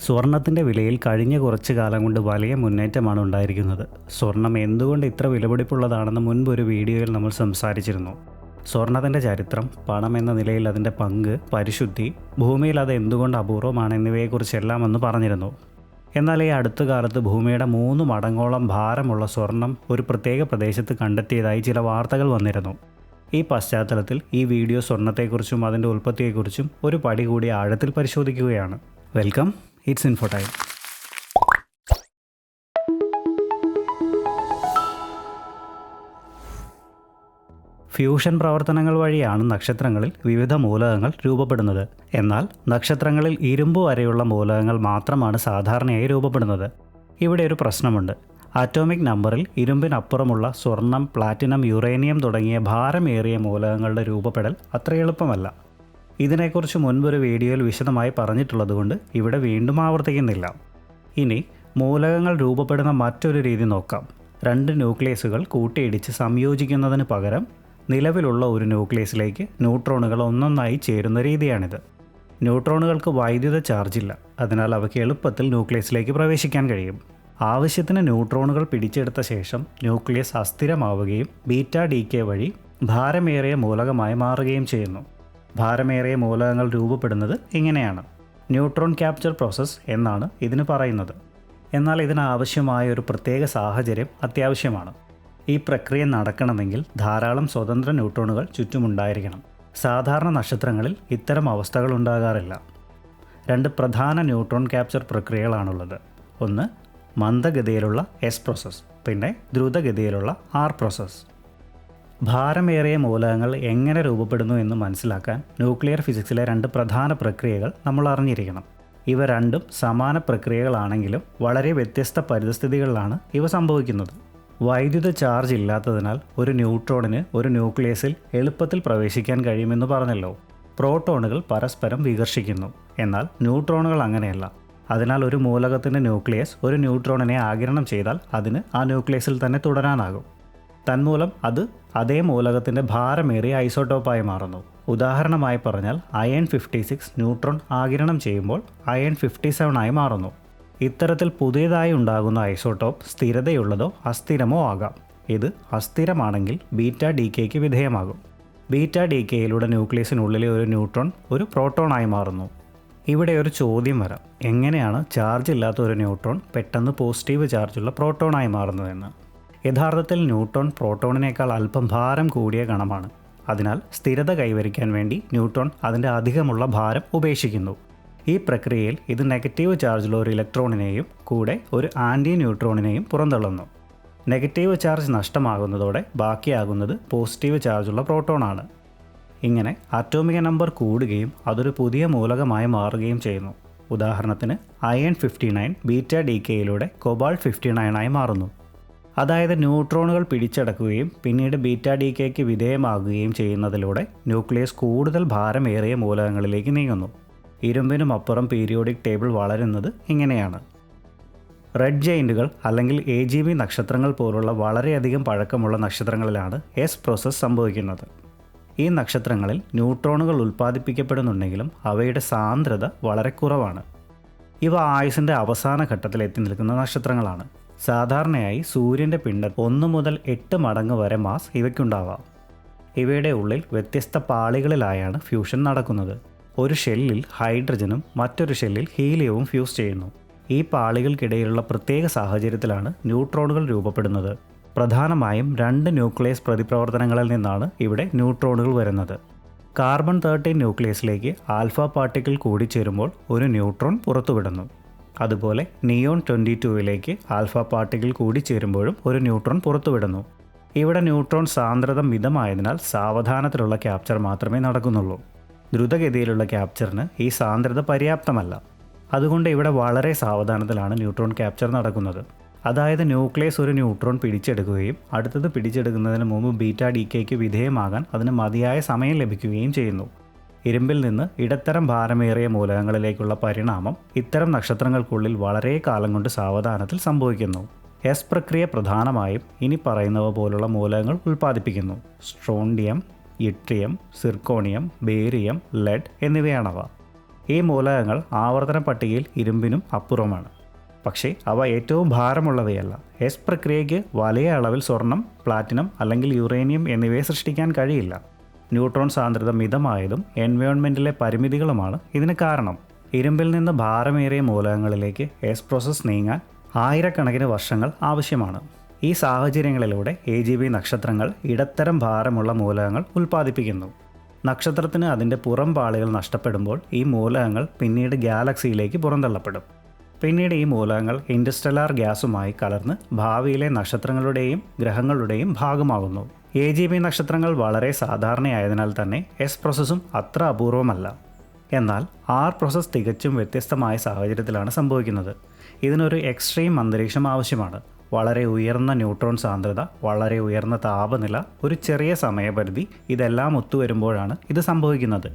സ്വർണത്തിൻ്റെ വിലയിൽ കഴിഞ്ഞ കുറച്ച് കാലം കൊണ്ട് വലിയ മുന്നേറ്റമാണ് ഉണ്ടായിരിക്കുന്നത്. സ്വർണം എന്തുകൊണ്ട് ഇത്ര വിലപിടിപ്പുള്ളതാണെന്ന് മുൻപ് ഒരു വീഡിയോയിൽ നമ്മൾ സംസാരിച്ചിരുന്നു. സ്വർണത്തിൻ്റെ ചരിത്രം, പണം എന്ന നിലയിൽ അതിൻ്റെ പങ്ക്, പരിശുദ്ധി, ഭൂമിയിൽ അത് എന്തുകൊണ്ട് അപൂർവമാണ് എന്നിവയെക്കുറിച്ചെല്ലാം ഒന്ന് പറഞ്ഞിരുന്നു. എന്നാൽ ഈ അടുത്ത കാലത്ത് ഭൂമിയുടെ 3 മടങ്ങോളം ഭാരമുള്ള സ്വർണം ഒരു പ്രത്യേക പ്രദേശത്ത് കണ്ടെത്തിയതായി ചില വാർത്തകൾ വന്നിരുന്നു. ഈ പശ്ചാത്തലത്തിൽ ഈ വീഡിയോ സ്വർണത്തെക്കുറിച്ചും അതിൻ്റെ ഉൽപ്പത്തിയെക്കുറിച്ചും ഒരു പടി കൂടി ആഴത്തിൽ പരിശോധിക്കുകയാണ്. Welcome, it's info time. Fusion പ്രവർത്തനങ്ങൾ വഴിയാണ് നക്ഷത്രങ്ങളിൽ വിവിധ മൂലകങ്ങൾ രൂപപ്പെടുന്നത്. എന്നാൽ നക്ഷത്രങ്ങളിൽ ഇരുമ്പ് വരെയുള്ള മൂലകങ്ങൾ മാത്രമാണ് സാധാരണയായി രൂപപ്പെടുന്നത്. ഇവിടെ ഒരു പ്രശ്നമുണ്ട്. ആറ്റോമിക് നമ്പറിൽ ഇരുമ്പിനപ്പുറമുള്ള സ്വർണം, പ്ലാറ്റിനം, യുറേനിയം തുടങ്ങിയ ഭാരമേറിയ മൂലകങ്ങളുടെ രൂപപ്പെടൽ അത്ര എളുപ്പമല്ല. ഇതിനെക്കുറിച്ച് മുൻപൊരു വീഡിയോയിൽ വിശദമായി പറഞ്ഞിട്ടുള്ളതുകൊണ്ട് ഇവിടെ വീണ്ടും ആവർത്തിക്കുന്നില്ല. ഇനി മൂലകങ്ങൾ രൂപപ്പെടുന്ന മറ്റൊരു രീതി നോക്കാം. 2 ന്യൂക്ലിയസുകൾ കൂട്ടിയിടിച്ച് സംയോജിക്കുന്നതിന് പകരം നിലവിലുള്ള ഒരു ന്യൂക്ലിയസിലേക്ക് ന്യൂട്രോണുകൾ ഒന്നൊന്നായി ചേരുന്ന രീതിയാണിത്. ന്യൂട്രോണുകൾക്ക് വൈദ്യുത ചാർജില്ല, അതിനാൽ അവയ്ക്ക് എളുപ്പത്തിൽ ന്യൂക്ലിയസിലേക്ക് പ്രവേശിക്കാൻ കഴിയും. ആവശ്യത്തിന് ന്യൂട്രോണുകൾ പിടിച്ചെടുത്ത ശേഷം ന്യൂക്ലിയസ് അസ്ഥിരമാവുകയും ബീറ്റാ ഡീകേ വഴി ഭാരമേറിയ മൂലകമായി മാറുകയും ചെയ്യുന്നു. ഭാരമേറിയ മൂലകങ്ങൾ രൂപപ്പെടുന്നത് ഇങ്ങനെയാണ്. ന്യൂട്രോൺ ക്യാപ്ചർ പ്രോസസ്സ് എന്നാണ് ഇതിന് പറയുന്നത്. എന്നാൽ ഇതിനാവശ്യമായ ഒരു പ്രത്യേക സാഹചര്യം അത്യാവശ്യമാണ്. ഈ പ്രക്രിയ നടക്കണമെങ്കിൽ ധാരാളം സ്വതന്ത്ര ന്യൂട്രോണുകൾ ചുറ്റുമുണ്ടായിരിക്കണം. സാധാരണ നക്ഷത്രങ്ങളിൽ ഇത്തരം അവസ്ഥകൾ ഉണ്ടാകാറില്ല. 2 പ്രധാന ന്യൂട്രോൺ ക്യാപ്ചർ പ്രക്രിയകളാണുള്ളത്. ഒന്ന് മന്ദഗതിയിലുള്ള എസ് പ്രോസസ്സ്, പിന്നെ ദ്രുതഗതിയിലുള്ള ആർ പ്രോസസ്സ്. ഭാരമേറിയ മൂലകങ്ങൾ എങ്ങനെ രൂപപ്പെടുന്നു എന്ന് മനസ്സിലാക്കാൻ ന്യൂക്ലിയർ ഫിസിക്സിലെ 2 പ്രധാന പ്രക്രിയകൾ നമ്മൾ അറിഞ്ഞിരിക്കണം. ഇവ രണ്ടും സമാന പ്രക്രിയകളാണെങ്കിലും വളരെ വ്യത്യസ്ത പരിതസ്ഥിതികളിലാണ് ഇവ സംഭവിക്കുന്നത്. വൈദ്യുത ചാർജ് ഇല്ലാത്തതിനാൽ ഒരു ന്യൂട്രോണിന് ഒരു ന്യൂക്ലിയസിൽ എളുപ്പത്തിൽ പ്രവേശിക്കാൻ കഴിയുമെന്ന് പറഞ്ഞല്ലോ. പ്രോട്ടോണുകൾ പരസ്പരം വികർഷിക്കുന്നു. എന്നാൽ ന്യൂട്രോണുകൾ അങ്ങനെയല്ല. അതിനാൽ ഒരു മൂലകത്തിൻ്റെ ന്യൂക്ലിയസ് ഒരു ന്യൂട്രോണിനെ ആഗിരണം ചെയ്താൽ അതിന് ആ ന്യൂക്ലിയസിൽ തന്നെ തുടരാനാകും. തന്മൂലം അത് അതേ മൂലകത്തിൻ്റെ ഭാരമേറിയ ഐസോട്ടോപ്പായി മാറുന്നു. ഉദാഹരണമായി പറഞ്ഞാൽ അയൺ 56 ന്യൂട്രോൺ ആഗിരണം ചെയ്യുമ്പോൾ അയൺ 57 ആയി മാറുന്നു. ഇത്തരത്തിൽ പുതിയതായി ഉണ്ടാകുന്ന ഐസോട്ടോപ്പ് സ്ഥിരതയുള്ളതോ അസ്ഥിരമോ ആകാം. ഇത് അസ്ഥിരമാണെങ്കിൽ ബീറ്റാ ഡീകേക്ക് വിധേയമാകും. ബീറ്റാ ഡീകേയിലൂടെ ന്യൂക്ലിയസിനുള്ളിലെ ഒരു ന്യൂട്രോൺ ഒരു പ്രോട്ടോണായി മാറുന്നു. ഇവിടെ ഒരു ചോദ്യം വരാം. എങ്ങനെയാണ് ചാർജ് ഇല്ലാത്ത ഒരു ന്യൂട്രോൺ പെട്ടെന്ന് പോസിറ്റീവ് ചാർജുള്ള പ്രോട്ടോണായി മാറുന്നതെന്ന്? യഥാർത്ഥത്തിൽ ന്യൂട്രോൺ പ്രോട്ടോണിനേക്കാൾ അല്പം ഭാരം കൂടിയ കണമാണ്. അതിനാൽ സ്ഥിരത കൈവരിക്കാൻ വേണ്ടി ന്യൂട്രോൺ അതിൻ്റെ അധികമുള്ള ഭാരം ഉപേക്ഷിക്കുന്നു. ഈ പ്രക്രിയയിൽ ഇത് നെഗറ്റീവ് ചാർജുള്ള ഒരു ഇലക്ട്രോണിനെയും കൂടെ ഒരു ആൻറ്റി ന്യൂട്രോണിനെയും പുറന്തള്ളുന്നു. നെഗറ്റീവ് ചാർജ് നഷ്ടമാകുന്നതോടെ ബാക്കിയാകുന്നത് പോസിറ്റീവ് ചാർജുള്ള പ്രോട്ടോണാണ്. ഇങ്ങനെ ആറ്റോമിക നമ്പർ കൂടുകയും അതൊരു പുതിയ മൂലകമായി മാറുകയും ചെയ്യുന്നു. ഉദാഹരണത്തിന് അയൺ 59 ബീറ്റാ ഡീകേയിലൂടെ കൊബാൾട്ട് 59 ആയി മാറുന്നു. അതായത് ന്യൂട്രോണുകൾ പിടിച്ചടക്കുകയും പിന്നീട് ബീറ്റാ ഡീകേക്ക് വിധേയമാകുകയും ചെയ്യുന്നതിലൂടെ ന്യൂക്ലിയസ് കൂടുതൽ ഭാരമേറിയ മൂലകങ്ങളിലേക്ക് നീങ്ങുന്നു. ഇരുമ്പിനും അപ്പുറം പീരിയോഡിക് ടേബിൾ വളരുന്നത് ഇങ്ങനെയാണ്. റെഡ് ജെയിൻറ്റുകൾ അല്ലെങ്കിൽ AGB നക്ഷത്രങ്ങൾ പോലുള്ള വളരെയധികം പഴക്കമുള്ള നക്ഷത്രങ്ങളിലാണ് എസ് പ്രോസസ്സ് സംഭവിക്കുന്നത്. ഈ നക്ഷത്രങ്ങളിൽ ന്യൂട്രോണുകൾ ഉൽപ്പാദിപ്പിക്കപ്പെടുന്നുണ്ടെങ്കിലും അവയുടെ സാന്ദ്രത വളരെ കുറവാണ്. ഇവ ആയുസിൻ്റെ അവസാന ഘട്ടത്തിൽ എത്തി നിൽക്കുന്ന നക്ഷത്രങ്ങളാണ്. സാധാരണയായി സൂര്യൻ്റെ പിണ്ഡം 1 മുതൽ 8 മടങ്ങ് വരെ മാസ് ഇവയ്ക്കുണ്ടാവാം. ഇവയുടെ ഉള്ളിൽ വ്യത്യസ്ത പാളികളിലായാണ് ഫ്യൂഷൻ നടക്കുന്നത്. ഒരു ഷെല്ലിൽ ഹൈഡ്രജനും മറ്റൊരു ഷെല്ലിൽ ഹീലിയവും ഫ്യൂസ് ചെയ്യുന്നു. ഈ പാളികൾക്കിടയിലുള്ള പ്രത്യേക സാഹചര്യത്തിലാണ് ന്യൂട്രോണുകൾ രൂപപ്പെടുന്നത്. പ്രധാനമായും 2 ന്യൂക്ലിയസ് പ്രതിപ്രവർത്തനങ്ങളിൽ നിന്നാണ് ഇവിടെ ന്യൂട്രോണുകൾ വരുന്നത്. കാർബൺ 13 ന്യൂക്ലിയസിലേക്ക് ആൽഫ പാർട്ടിക്കിൾ കൂടിച്ചേരുമ്പോൾ ഒരു ന്യൂട്രോൺ പുറത്തുവിടുന്നു. അതുപോലെ നിയോൺ 22ലേക്ക് ആൽഫ പാർട്ടിക്കിൾ കൂടിച്ചേരുമ്പോഴും ഒരു ന്യൂട്രോൺ പുറത്തുവിടുന്നു. ഇവിടെ ന്യൂട്രോൺ സാന്ദ്രത മിതമായതിനാൽ സാവധാനത്തിലുള്ള ക്യാപ്ചർ മാത്രമേ നടക്കുന്നുള്ളൂ. ദ്രുതഗതിയിലുള്ള ക്യാപ്ചറിന് ഈ സാന്ദ്രത പര്യാപ്തമല്ല. അതുകൊണ്ട് ഇവിടെ വളരെ സാവധാനത്തിലാണ് ന്യൂട്രോൺ ക്യാപ്ചർ നടക്കുന്നത്. അതായത് ന്യൂക്ലിയസ് ഒരു ന്യൂട്രോൺ പിടിച്ചെടുക്കുകയും അടുത്തത് പിടിച്ചെടുക്കുന്നതിന് മുമ്പ് ബീറ്റാ ഡീകേക്ക് വിധേയമാകാൻ അതിന് മതിയായ സമയം ലഭിക്കുകയും ചെയ്യുന്നു. ഇരുമ്പിൽ നിന്ന് ഇടത്തരം ഭാരമേറിയ മൂലകങ്ങളിലേക്കുള്ള പരിണാമം ഇത്തരം നക്ഷത്രങ്ങൾക്കുള്ളിൽ വളരെ കാലം കൊണ്ട് സാവധാനത്തിൽ സംഭവിക്കുന്നു. എസ് പ്രക്രിയ പ്രധാനമായും ഇനി പറയുന്നവ പോലുള്ള മൂലകങ്ങൾ ഉൽപ്പാദിപ്പിക്കുന്നു. Strontium, yttrium, zirconium, barium, lead എന്നിവയാണവ. ഈ മൂലകങ്ങൾ ആവർത്തന പട്ടികയിൽ ഇരുമ്പിനും അപ്പുറമാണ്. പക്ഷേ അവ ഏറ്റവും ഭാരമുള്ളവയല്ല. എസ് പ്രക്രിയയ്ക്ക് വലിയ അളവിൽ സ്വർണം, പ്ലാറ്റിനം അല്ലെങ്കിൽ യുറേനിയം എന്നിവയെ സൃഷ്ടിക്കാൻ കഴിയില്ല. ന്യൂട്രോൺ സാന്ദ്രത മിതമായതും എൻവയോൺമെൻറ്റിലെ പരിമിതികളുമാണ് ഇതിന് കാരണം. ഇരുമ്പിൽ നിന്ന് ഭാരമേറിയ മൂലകങ്ങളിലേക്ക് എസ് പ്രോസസ്സ് നീങ്ങാൻ ആയിരക്കണക്കിന് വർഷങ്ങൾ ആവശ്യമാണ്. ഈ സാഹചര്യങ്ങളിലൂടെ AGB നക്ഷത്രങ്ങൾ ഇടത്തരം ഭാരമുള്ള മൂലകങ്ങൾ ഉൽപ്പാദിപ്പിക്കുന്നു. നക്ഷത്രത്തിന് അതിൻ്റെ പുറം പാളികൾ നഷ്ടപ്പെടുമ്പോൾ ഈ മൂലകങ്ങൾ പിന്നീട് ഗാലക്സിയിലേക്ക് പുറന്തള്ളപ്പെടും. പിന്നീട് ഈ മൂലകങ്ങൾ ഇൻറ്റർസ്റ്റെല്ലാർ ഗ്യാസുമായി കലർന്ന് ഭാവിയിലെ നക്ഷത്രങ്ങളുടെയും ഗ്രഹങ്ങളുടെയും ഭാഗമാകുന്നു. AGB നക്ഷത്രങ്ങൾ വളരെ സാധാരണയായതിനാൽ തന്നെ എസ് പ്രോസസ്സും അത്ര അപൂർവമല്ല. എന്നാൽ R പ്രോസസ്സ് തികച്ചും വ്യത്യസ്തമായ സാഹചര്യത്തിലാണ് സംഭവിക്കുന്നത്. ഇതിനൊരു എക്സ്ട്രീം അന്തരീക്ഷം ആവശ്യമാണ്. വളരെ ഉയർന്ന ന്യൂട്രോൺ സാന്ദ്രത, വളരെ ഉയർന്ന താപനില, ഒരു ചെറിയ സമയപരിധി, ഇതെല്ലാം ഒത്തുവരുമ്പോഴാണ് ഇത് സംഭവിക്കുന്നത്.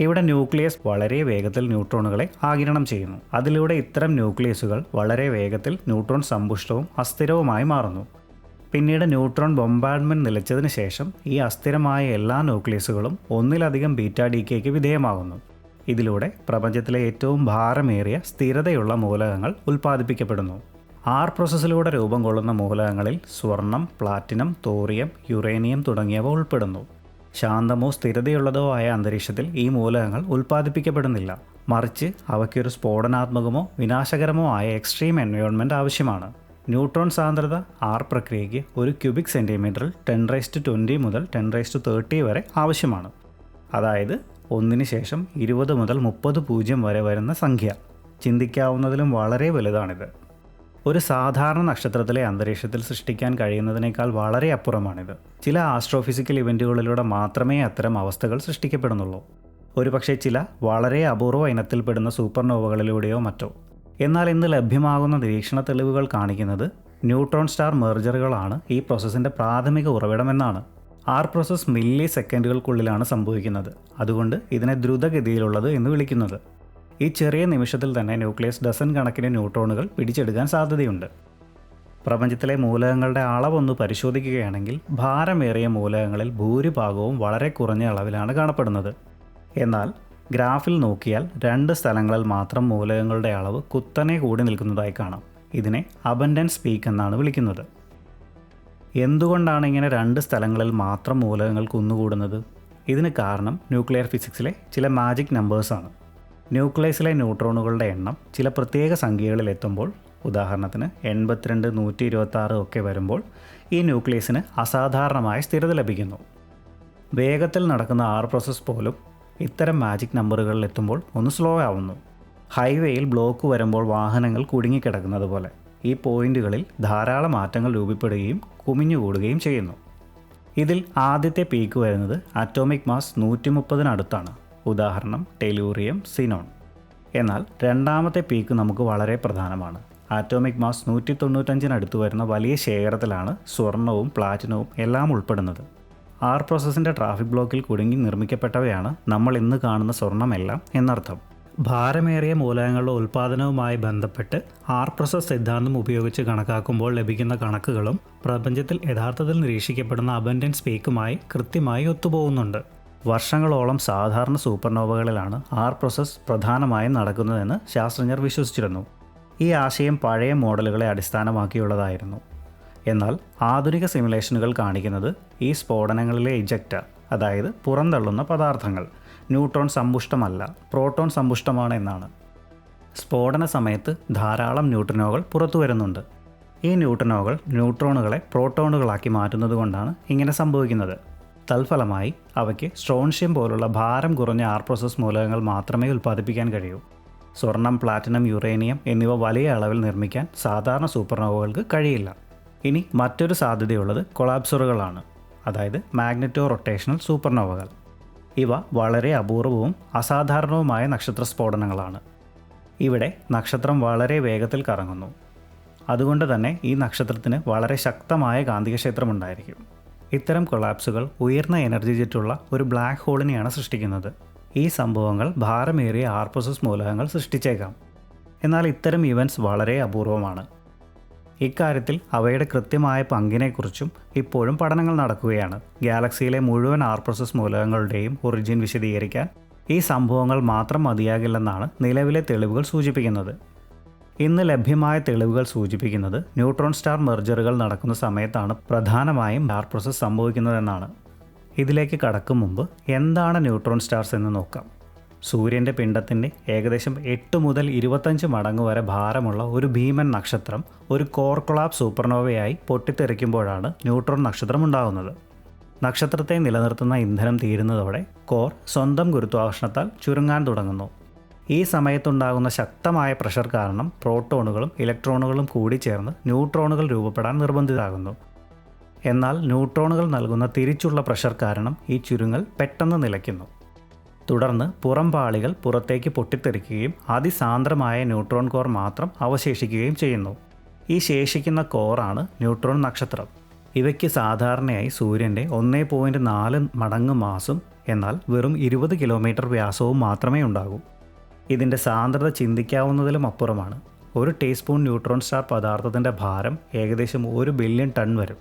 ഇവിടെ ന്യൂക്ലിയസ് വളരെ വേഗത്തിൽ ന്യൂട്രോണുകളെ ആഗിരണം ചെയ്യുന്നു. അതിലൂടെ ഇത്തരം ന്യൂക്ലിയസുകൾ വളരെ വേഗത്തിൽ ന്യൂട്രോൺ സമ്പുഷ്ടവും അസ്ഥിരവുമായി മാറുന്നു. പിന്നീട് ന്യൂട്രോൺ ബൊംബാർഡ്മെൻറ്റ് നിലച്ചതിന് ശേഷം ഈ അസ്ഥിരമായ എല്ലാ ന്യൂക്ലിയസുകളും ഒന്നിലധികം ബീറ്റാ ഡീക്കേക്ക് വിധേയമാകുന്നു. ഇതിലൂടെ പ്രപഞ്ചത്തിലെ ഏറ്റവും ഭാരമേറിയ സ്ഥിരതയുള്ള മൂലകങ്ങൾ ഉൽപ്പാദിപ്പിക്കപ്പെടുന്നു. R പ്രോസസ്സിലൂടെ രൂപം കൊള്ളുന്ന മൂലകങ്ങളിൽ സ്വർണം, പ്ലാറ്റിനം, തോറിയം, യുറേനിയം തുടങ്ങിയവ ഉൾപ്പെടുന്നു. ശാന്തമോ സ്ഥിരതയുള്ളതോ ആയ അന്തരീക്ഷത്തിൽ ഈ മൂലകങ്ങൾ ഉൽപ്പാദിപ്പിക്കപ്പെടുന്നില്ല. മറിച്ച് അവയ്ക്കൊരു സ്ഫോടനാത്മകമോ വിനാശകരമോ ആയ എക്സ്ട്രീം എൻവയോൺമെൻറ്റ് ആവശ്യമാണ്. ന്യൂട്രോൺ സാന്ദ്രത R പ്രക്രിയയ്ക്ക് ഒരു ക്യൂബിക് സെൻറ്റിമീറ്ററിൽ 10⁻20 മുതൽ 10⁻30 വരെ ആവശ്യമാണ്. അതായത് 1 ശേഷം 20 മുതൽ 30 പൂജ്യം വരെ വരുന്ന സംഖ്യ. ചിന്തിക്കാവുന്നതിലും വളരെ വലുതാണിത്. ഒരു സാധാരണ നക്ഷത്രത്തിലെ അന്തരീക്ഷത്തിൽ സൃഷ്ടിക്കാൻ കഴിയുന്നതിനേക്കാൾ വളരെ അപ്പുറമാണിത്. ചില ആസ്ട്രോഫിസിക്കൽ ഇവൻറ്റുകളിലൂടെ മാത്രമേ അത്തരം അവസ്ഥകൾ സൃഷ്ടിക്കപ്പെടുന്നുള്ളൂ. ഒരുപക്ഷെ ചില വളരെ അപൂർവ ഇനത്തിൽപ്പെടുന്ന സൂപ്പർനോവകളിലൂടെയോ മറ്റോ. എന്നാൽ ഇന്ന് ലഭ്യമാകുന്ന നിരീക്ഷണ തെളിവുകൾ കാണിക്കുന്നത് ന്യൂട്രോൺ സ്റ്റാർ മെർജറുകളാണ് ഈ പ്രോസസ്സിൻ്റെ പ്രാഥമിക ഉറവിടമെന്നാണ്. R പ്രോസസ്സ് മില്ലി സെക്കൻഡുകൾക്കുള്ളിലാണ് സംഭവിക്കുന്നത്. അതുകൊണ്ട് ഇതിനെ ദ്രുതഗതിയിലുള്ളത് എന്ന് വിളിക്കുന്നത്. ഈ ചെറിയ നിമിഷത്തിൽ തന്നെ ന്യൂക്ലിയസ് ഡസൻ കണക്കിന് ന്യൂട്രോണുകൾ പിടിച്ചെടുക്കാൻ സാധ്യതയുണ്ട്. പ്രപഞ്ചത്തിലെ മൂലകങ്ങളുടെ അളവൊന്ന് പരിശോധിക്കുകയാണെങ്കിൽ ഭാരമേറിയ മൂലകങ്ങളിൽ ഭൂരിഭാഗവും വളരെ കുറഞ്ഞ അളവിലാണ് കാണപ്പെടുന്നത്. എന്നാൽ ഗ്രാഫിൽ നോക്കിയാൽ 2 സ്ഥലങ്ങളിൽ മാത്രം മൂലകങ്ങളുടെ അളവ് കുത്തനെ കൂടി നിൽക്കുന്നതായി കാണാം. ഇതിനെ അബൻഡൻസ് പീക്ക് എന്നാണ് വിളിക്കുന്നത്. എന്തുകൊണ്ടാണ് ഇങ്ങനെ 2 സ്ഥലങ്ങളിൽ മാത്രം മൂലകങ്ങൾ കുന്നുകൂടുന്നത്? ഇതിന് കാരണം ന്യൂക്ലിയർ ഫിസിക്സിലെ ചില മാജിക് നമ്പേഴ്സാണ്. ന്യൂക്ലിയസിലെ ന്യൂട്രോണുകളുടെ എണ്ണം ചില പ്രത്യേക സംഖ്യകളിൽ എത്തുമ്പോൾ, ഉദാഹരണത്തിന് 82, 126 ഒക്കെ വരുമ്പോൾ ഈ ന്യൂക്ലിയസിന് അസാധാരണമായ സ്ഥിരത ലഭിക്കുന്നു. വേഗത്തിൽ നടക്കുന്ന R പ്രോസസ്സ് പോലും ഇത്തരം മാജിക് നമ്പറുകളിൽ എത്തുമ്പോൾ ഒന്ന് സ്ലോ ആവുന്നു. ഹൈവേയിൽ ബ്ലോക്ക് വരുമ്പോൾ വാഹനങ്ങൾ കുടുങ്ങിക്കിടക്കുന്നത് പോലെ ഈ പോയിന്റുകളിൽ ധാരാളം മാറ്റങ്ങൾ രൂപപ്പെടുകയും കുമിഞ്ഞുകൂടുകയും ചെയ്യുന്നു. ഇതിൽ ആദ്യത്തെ പീക്ക് വരുന്നത് അറ്റോമിക് മാസ് 130-അടുത്താണ്. ഉദാഹരണം ടെലൂറിയം, സിനോൺ. എന്നാൽ രണ്ടാമത്തെ പീക്ക് നമുക്ക് വളരെ പ്രധാനമാണ്. ആറ്റോമിക് മാസ് 195-അടുത്ത് വരുന്ന വലിയ ശേഖരത്തിലാണ് സ്വർണവും പ്ലാറ്റിനവും എല്ലാം ഉൾപ്പെടുന്നത്. R പ്രോസസ്സിൻ്റെ ട്രാഫിക് ബ്ലോക്കിൽ കുടുങ്ങി നിർമ്മിക്കപ്പെട്ടവയാണ് നമ്മൾ ഇന്ന് കാണുന്ന സ്വർണമെല്ലാം എന്നർത്ഥം. ഭാരമേറിയ മൂലകങ്ങളുടെ ഉൽപ്പാദനവുമായി ബന്ധപ്പെട്ട് R പ്രോസസ് സിദ്ധാന്തം ഉപയോഗിച്ച് കണക്കാക്കുമ്പോൾ ലഭിക്കുന്ന കണക്കുകളും പ്രപഞ്ചത്തിൽ യഥാർത്ഥത്തിൽ നിരീക്ഷിക്കപ്പെടുന്ന അബൻഡൻസ് പീക്കുമായി കൃത്യമായി ഒത്തുപോകുന്നുണ്ട്. വർഷങ്ങളോളം സാധാരണ സൂപ്പർനോവകളിലാണ് R പ്രോസസ് പ്രധാനമായും നടക്കുന്നതെന്ന് ശാസ്ത്രജ്ഞർ വിശ്വസിച്ചിരുന്നു. ഈ ആശയം പഴയ മോഡലുകളെ അടിസ്ഥാനമാക്കിയുള്ളതായിരുന്നു. എന്നാൽ ആധുനിക സിമുലേഷനുകൾ കാണിക്കുന്നത് ഈ സ്ഫോടനങ്ങളിലെ ഇജക്റ്റർ, അതായത് പുറന്തള്ളുന്ന പദാർത്ഥങ്ങൾ, ന്യൂട്രോൺ സമ്പുഷ്ടമല്ല, പ്രോട്ടോൺ സമ്പുഷ്ടമാണ് എന്നാണ്. സ്ഫോടന സമയത്ത് ധാരാളം ന്യൂട്രിനോകൾ പുറത്തു വരുന്നുണ്ട്. ഈ ന്യൂട്രോണുകളെ പ്രോട്ടോണുകളാക്കി മാറ്റുന്നത് കൊണ്ടാണ് ഇങ്ങനെ സംഭവിക്കുന്നത്. തൽഫലമായി അവയ്ക്ക് സ്ട്രോൺഷ്യം പോലുള്ള ഭാരം കുറഞ്ഞ R പ്രോസസ് മൂലകങ്ങൾ മാത്രമേ ഉൽപ്പാദിപ്പിക്കാൻ കഴിയൂ. സ്വർണം, പ്ലാറ്റിനം, യുറേനിയം എന്നിവ വലിയ അളവിൽ നിർമ്മിക്കാൻ സാധാരണ സൂപ്പർനോവകൾക്ക് കഴിയില്ല. ഇനി മറ്റൊരു സാധ്യതയുള്ളത് കൊളാപ്സറുകളാണ്, അതായത് മാഗ്നെറ്റോ റൊട്ടേഷണൽ സൂപ്പർനോവകൾ. ഇവ വളരെ അപൂർവവും അസാധാരണവുമായ നക്ഷത്ര സ്ഫോടനങ്ങളാണ്. ഇവിടെ നക്ഷത്രം വളരെ വേഗത്തിൽ കറങ്ങുന്നു. അതുകൊണ്ട് തന്നെ ഈ നക്ഷത്രത്തിന് വളരെ ശക്തമായ കാന്തികക്ഷേത്രമുണ്ടായിരിക്കും. ഇത്തരം കൊളാപ്സുകൾ ഉയർന്ന എനർജി ജെറ്റുള്ള ഒരു ബ്ലാക്ക് ഹോളിനെയാണ് സൃഷ്ടിക്കുന്നത്. ഈ സംഭവങ്ങൾ ഭാരമേറിയ R പ്രോസസ് മൂലകങ്ങൾ സൃഷ്ടിച്ചേക്കാം. എന്നാൽ ഇത്തരം ഇവൻറ്റ്സ് വളരെ അപൂർവമാണ്. ഇക്കാര്യത്തിൽ അവയുടെ കൃത്യമായ പങ്കിനെക്കുറിച്ചും ഇപ്പോഴും പഠനങ്ങൾ നടക്കുകയാണ്. ഗാലക്സിയിലെ മുഴുവൻ R പ്രോസസ് മൂലകങ്ങളുടെയും ഒറിജിൻ വിശദീകരിക്കാൻ ഈ സംഭവങ്ങൾ മാത്രം മതിയാകില്ലെന്നാണ് നിലവിലെ തെളിവുകൾ സൂചിപ്പിക്കുന്നത്. ഇന്ന് ലഭ്യമായ തെളിവുകൾ സൂചിപ്പിക്കുന്നത് ന്യൂട്രോൺ സ്റ്റാർ മെർജറുകൾ നടക്കുന്ന സമയത്താണ് പ്രധാനമായും സ്റ്റാർ പ്രോസസ് സംഭവിക്കുന്നതെന്നാണ്. ഇതിലേക്ക് കടക്കും മുമ്പ് എന്താണ് ന്യൂട്രോൺ സ്റ്റാർസ് എന്ന് നോക്കാം. സൂര്യൻ്റെ പിണ്ഡത്തിൻ്റെ ഏകദേശം 8 മുതൽ 25 മടങ്ങ് വരെ ഭാരമുള്ള ഒരു ഭീമൻ നക്ഷത്രം ഒരു കോർ കൊളാപ്സ് സൂപ്പർനോവയായി പൊട്ടിത്തെറിക്കുമ്പോഴാണ് ന്യൂട്രോൺ നക്ഷത്രം ഉണ്ടാകുന്നത്. നക്ഷത്രത്തെ നിലനിർത്തുന്ന ഇന്ധനം തീരുന്നതോടെ കോർ സ്വന്തം ഗുരുത്വാകർഷണത്താൽ ചുരുങ്ങാൻ തുടങ്ങുന്നു. ഈ സമയത്തുണ്ടാകുന്ന ശക്തമായ പ്രഷർ കാരണം പ്രോട്ടോണുകളും ഇലക്ട്രോണുകളും കൂടിച്ചേർന്ന് ന്യൂട്രോണുകൾ രൂപപ്പെടാൻ നിർബന്ധിതരാകുന്നു. എന്നാൽ ന്യൂട്രോണുകൾ നൽകുന്ന തിരിച്ചുള്ള പ്രഷർ കാരണം ഈ ചുരുങ്ങൽ പെട്ടെന്ന് നിലയ്ക്കുന്നു. തുടർന്ന് പുറം പാളികൾ പുറത്തേക്ക് പൊട്ടിത്തെറിക്കുകയും അതിസാന്ദ്രമായ ന്യൂട്രോൺ കോർ മാത്രം അവശേഷിക്കുകയും ചെയ്യുന്നു. ഈ ശേഷിക്കുന്ന കോറാണ് ന്യൂട്രോൺ നക്ഷത്രം. ഇവയ്ക്ക് സാധാരണയായി സൂര്യൻ്റെ 1.4 മടങ്ങ് മാസും എന്നാൽ വെറും 20 കിലോമീറ്റർ വ്യാസവും മാത്രമേ ഉണ്ടാകൂ. ഇതിൻ്റെ സാന്ദ്രത ചിന്തിക്കാവുന്നതിലും അപ്പുറമാണ്. ഒരു ടീസ്പൂൺ ന്യൂട്രോൺ സ്റ്റാർ പദാർത്ഥത്തിൻ്റെ ഭാരം ഏകദേശം 1 ബില്യൺ ടൺ വരും.